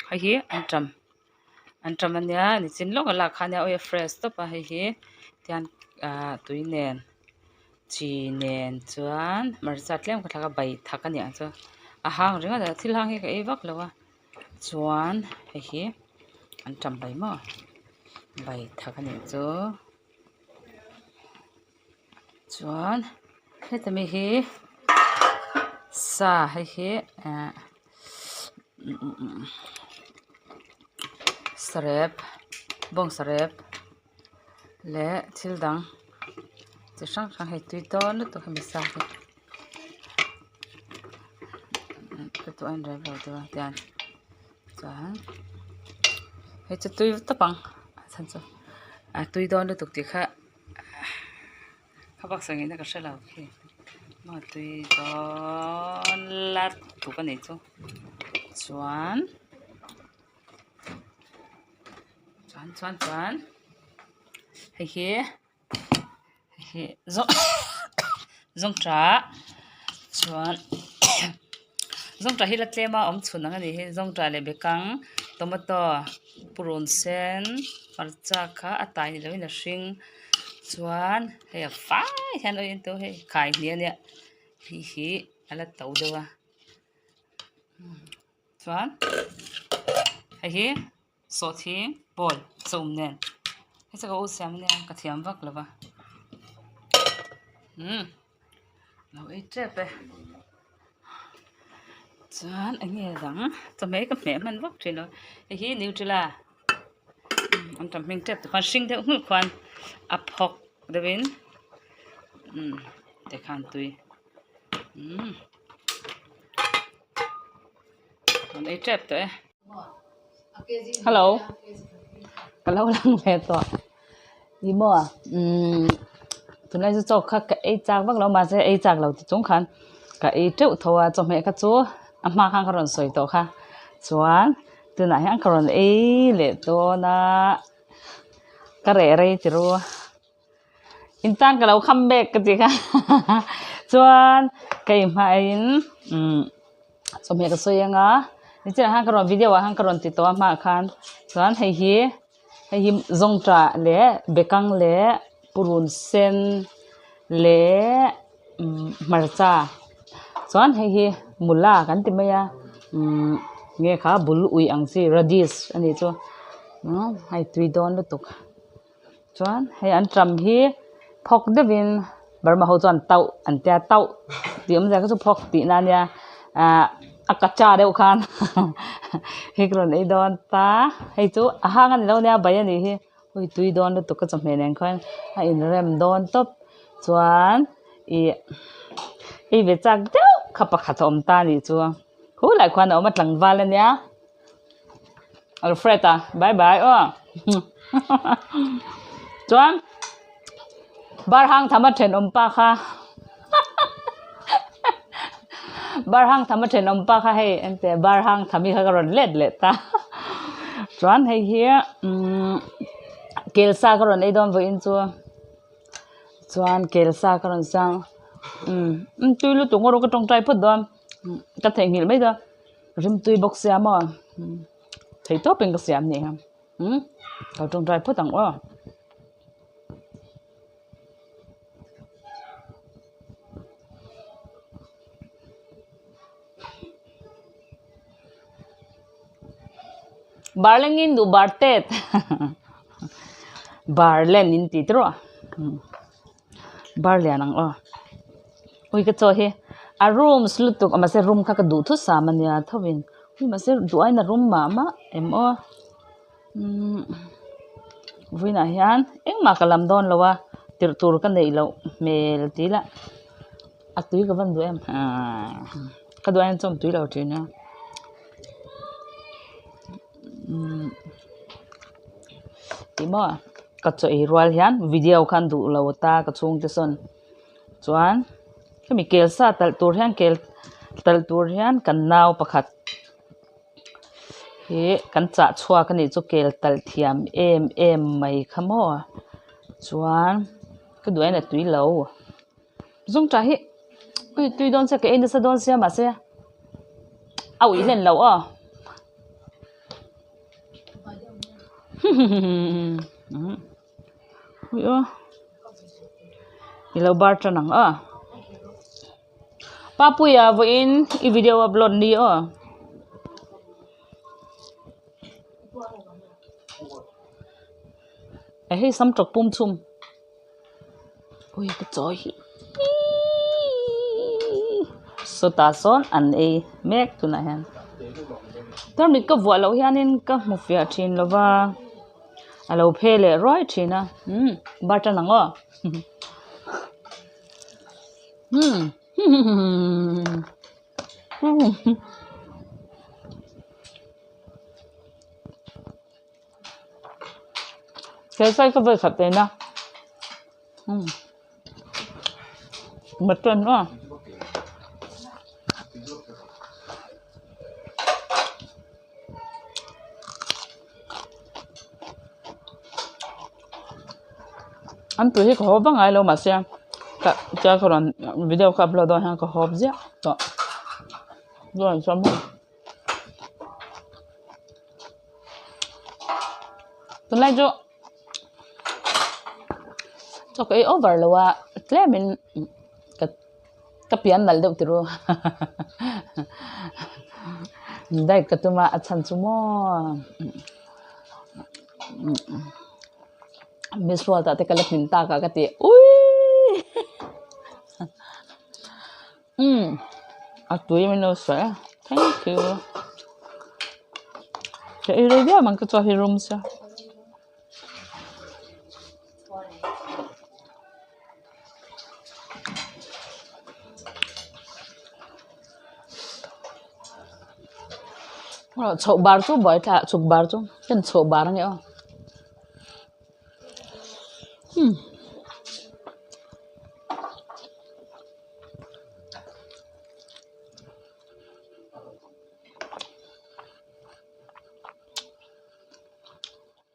hay hi an tram ania ni chin lo la khania oi fresh to pa hay hi tian tui nen chi nen chuan marcha tlem ka thaka bai thak ania chu a hang ringa da thil hang hi ka ei vak lawa chuan hay hi an tram bai mo bai thak ania chu chuan hetami hi sa hay hi sarep bong sarep le thil dang chi sang sang hay tui ton to khami sa hi to an rai lo to tian chuan hay chu tui tapang san chu tui don to ti kha bak sang ina ka shala khi ma tui don lat tu ka nei chu chuan hay hi zawngtah chuan zawngtah hi la tlema om chhun anga ni hi zawngtah le bekang tomato purun sen marcha kha atai ni loin a hring chuan hei a fai hian oi to hei khai hnia nia hi ala to dewa chuan hei hi so thing bol chum nen hei cha ko siam nen ka thiam vak lova lo ei trepe chuan ania dang chame ka me man vak thino hei hi neutral an tam ming trep khan sing de hul khan a phok devin te khan tui an ei trep to hello kalau lang ve to di mo tunai chu chok kha ka ei chak vak lo ma se ei chak lo ti chung khan ka ei treu thowa chome ka chu a ma khang karon soi to kha chuan tuna hian karon ei le to na ka re re ti ro in tang ka lo comeback ka ti kha chuan kai ma in chome ka soi anga ni cha han karon video han karon ti to ma khan chuan hei hi zawngtah le bekang le purun sen le marcha chuan hei hi mula kan ti maya nge kha bul ui ang chi radish ani chu hai tui don lu tuk chuan hei an tram hi phok devin barma ho chuan tau an tia tau tiam ja ka chu phok ti na nia akacha deuh khan hikron ei don ta hei chu ahang an lo nia bai ani hi hoi tui don lu tuk ka chame nen khan a in rem don top chuan ve chak deuh khapa khat om ta ni chu hu lai khan om atlang wal ania alfred bye bye chuan bar hang thama then om pa kha bar hang thama then om pa kha hei ente bar hang thami kha ron let ta chuan hei here kelsa karon ei don vo in chu chuan kelsa karon sang tui lu tu ngoro ka tong trai phut dom ka thei ngil mai da rim tui box siam thei to peng ka siam ni ha ka tong trai phut ang barlengin du bartet barlen in ti tro barlian ang ui ka cho he a room slutuk ama se room kha ka du thu samania thawin ui ma se du aina room ma em vina hian engma kalam don lowa tir tur ka nei lo mel tila atui ka van du em ka du ain chom tui lo thina timo ka cho ei rual hian video khan du lo ta ka chung te son chuan kami kelsa tal tur hian kan naw pakhat he kan cha chhuwa ka ni chu kel tal thiam em mai khamo chuan ka duai na tui lo zawngtah hi ui tui don se ke eina sa don sia ma se au i len lo ui ơ ilo bar cho nang à papui à với in i video upload đi à ấy sắm trọc pum chum ui cái trời so ta son an e mek tu na han tar mi ka vua lo hianin ka mu fia thin lova alo phele roi thina bata nango cái sai cái vawikhat eina Mutton đó anh tụi có hộp bằng ai lâu mà xem cả cho còn video có upload đó ha có hộp gì đó rồi xong tuần này cho cái over là wa tle mình cái pian nal đâu tiro đây cái tụi mà ăn sumo Miss World tại cái lớp mình ta cái tiệt ui tụi mình nó sẽ thank you cái đây dia mang cái cho room sao chậu bar chú bói thà chụp bar chú chân chậu bar nhỉ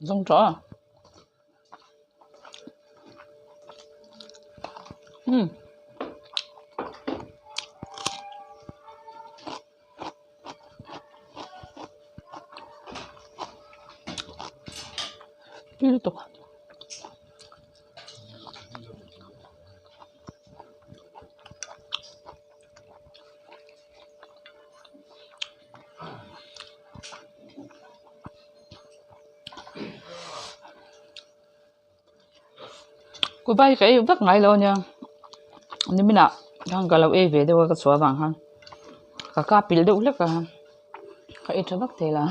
Zawngtah Itu cô bay cái vắt ngay luôn nha nhưng mình ạ đang cả lâu về đâu có xóa vàng ha cả cà pil đâu lắm cả cái ít vắt thế là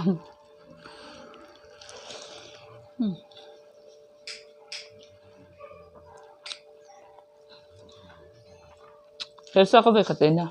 cái sao có về khát tiền nha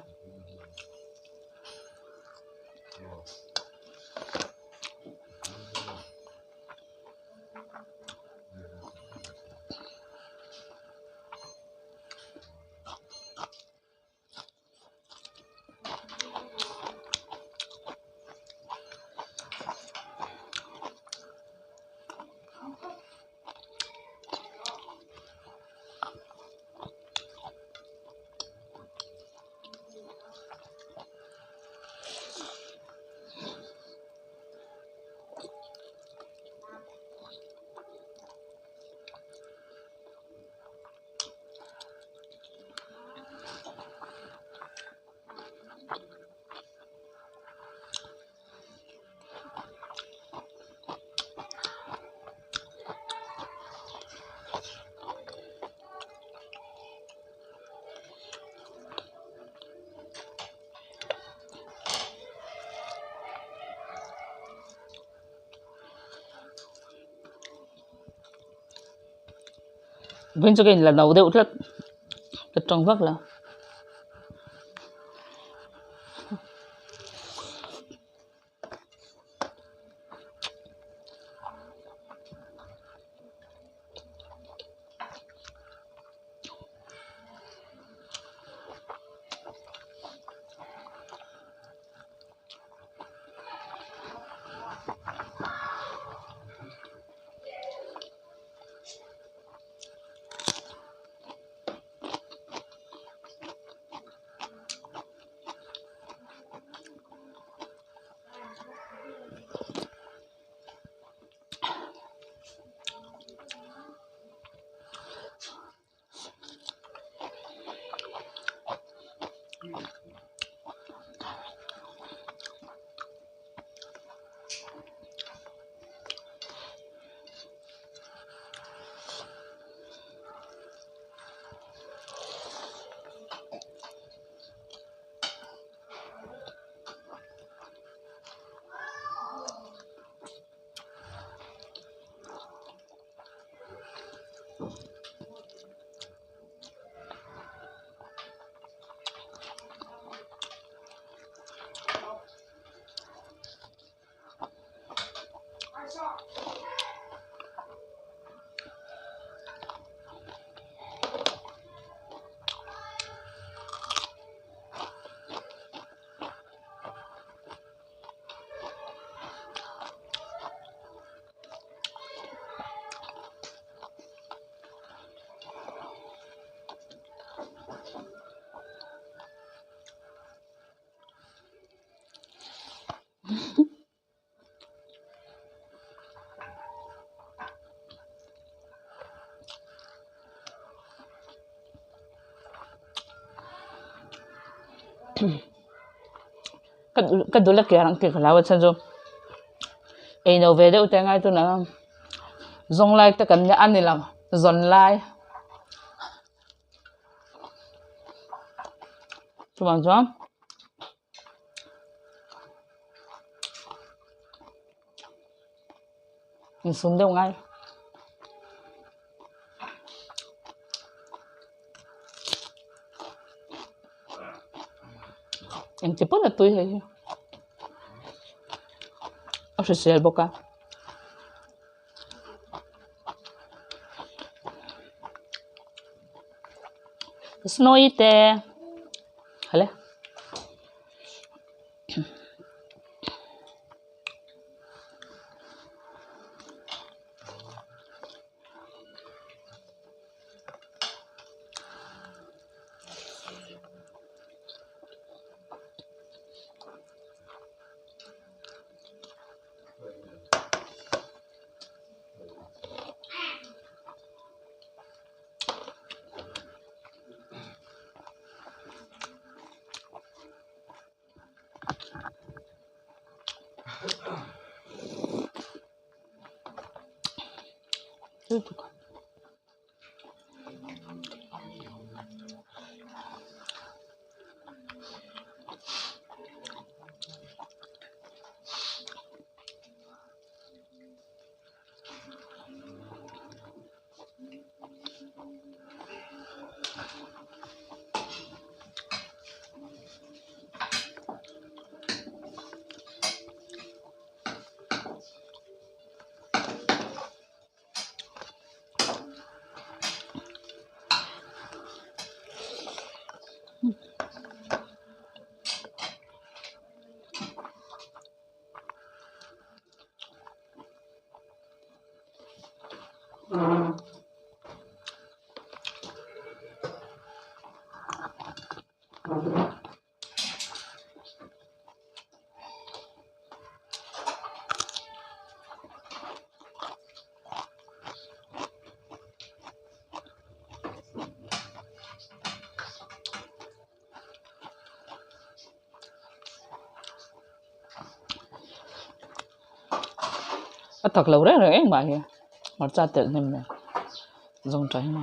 bên cho cái là đầu đều rất trong vắt là cái đồ là kia hàng kia lao chân rồi eina về đâu tiếng ai tôi nói zong lai ta cần nhà ăn đi làm zon lai chú bằng chú mình xuống đâu ngay em chỉ biết là tôi hay official boka snowy te hale thật lâu đấy rồi anh bà kia mà ra tiện thêm này dòng trái mà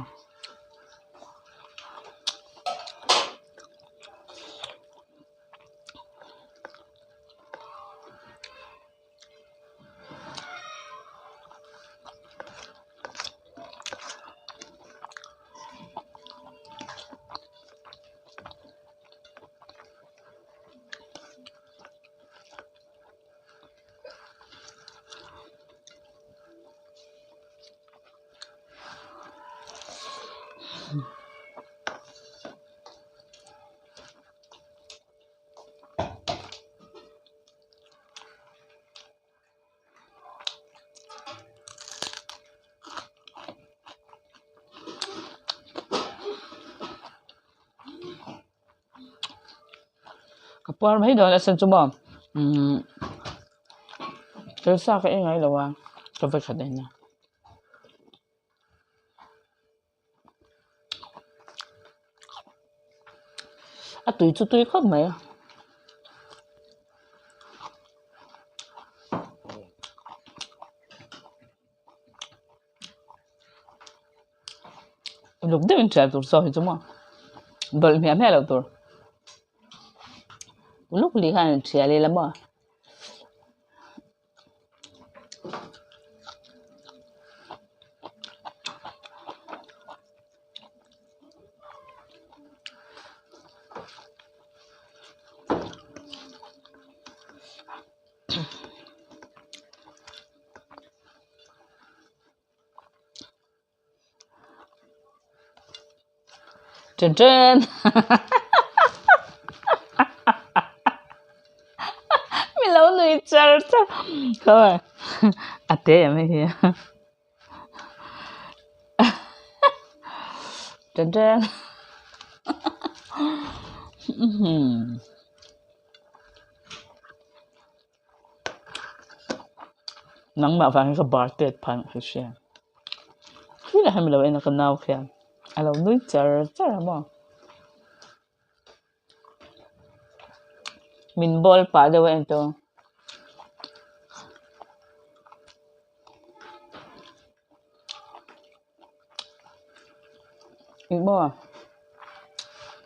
kapal mấy đồ là sân chung bom cái sao cái ngay là wa cho phải khát đấy nha à tụi không mấy lúc đấy mình chạy tụi sao chung mà bận mẹ mẹ là tụi lúc đi hàng chạy lên lắm mà chân chân minlo nuôi chờ không à à thế à mấy kia chân chân nang ma vang ka bartet pan ka siya kila hamilo ina ka naw kya alo nuôi chờ mà min bol pa daw ento.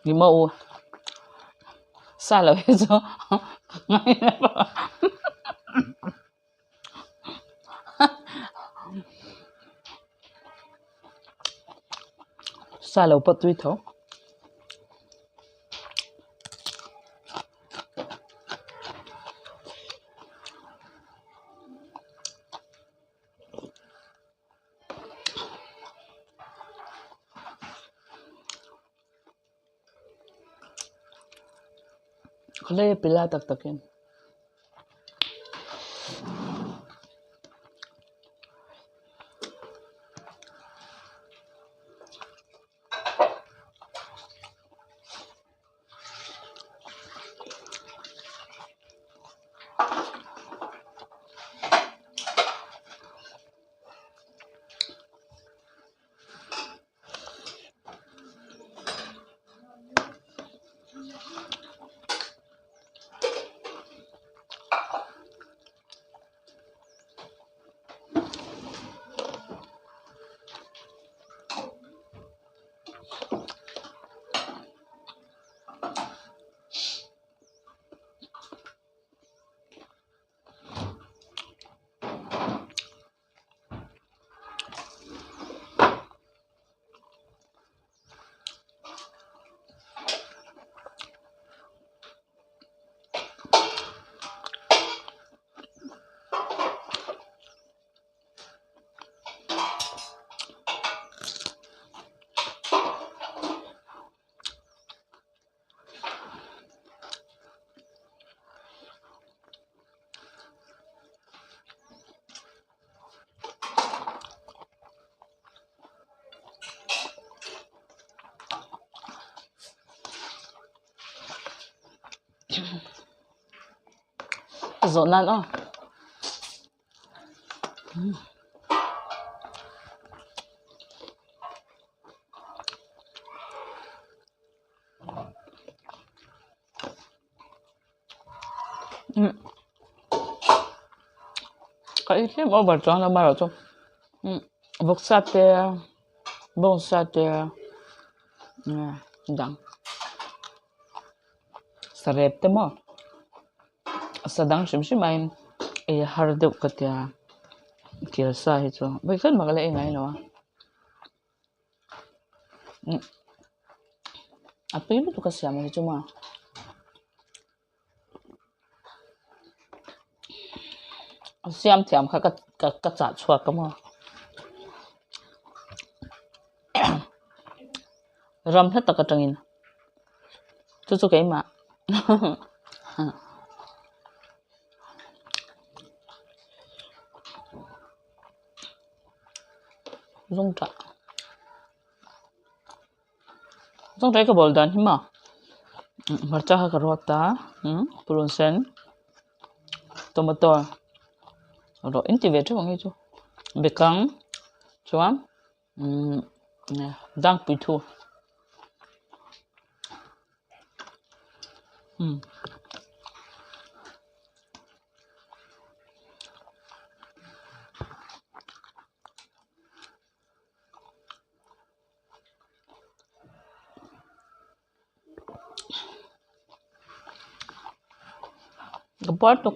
Ibo u sa lo cho ngay na pa sa lo pa tui tho Kale pila tak-takin. Zonan oh. Cái ít mà bảo cho nó bảo cho vok sate bon sate dang sarep te mo sadang shimshimain e har deuh ka tia kil sa hi chu vawikhat makale ngai lo a pili tu ka siam hi chu ma siam thiam kha ka cha chua ka mo ram hết taka tangin chu cái mà Zawngtah cái bol dan hi ma marcha ha ka rota purun sen tomato ro inti chu ngi chu bekang chuam dang pui thu Kapor tu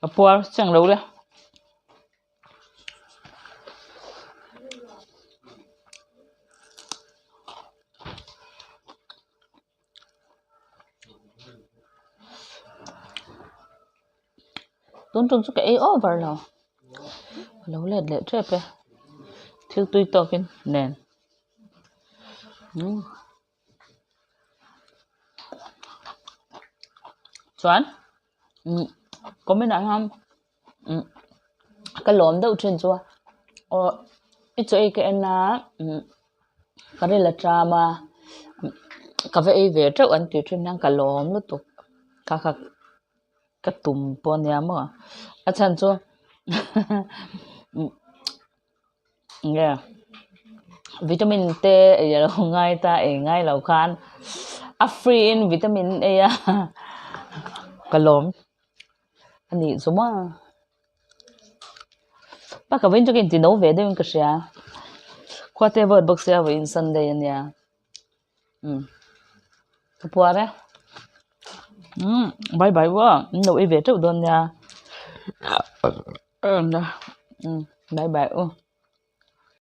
kapor chẳng lâu đấy tuần tuần cái ấy over rồi lâu lẹt lẹt chết pe thiếu tui to cái nền Choán có mấy nói không cái lawm đâu trên chua ít chỗ cái eina cái này là drama cái về về trước anh tiêu trên năng cái lawm lúc tục cái tùm po nhà mà chân chua nghe vitamin T ai lo ngai ta e ngai lo khan a free in vitamin A ya ka lawm ani zuma pa ka vin chokin ti no ve de ka sia khoate word box ya in Sunday ania puare bye bye wa no e ve tu don ya bye bye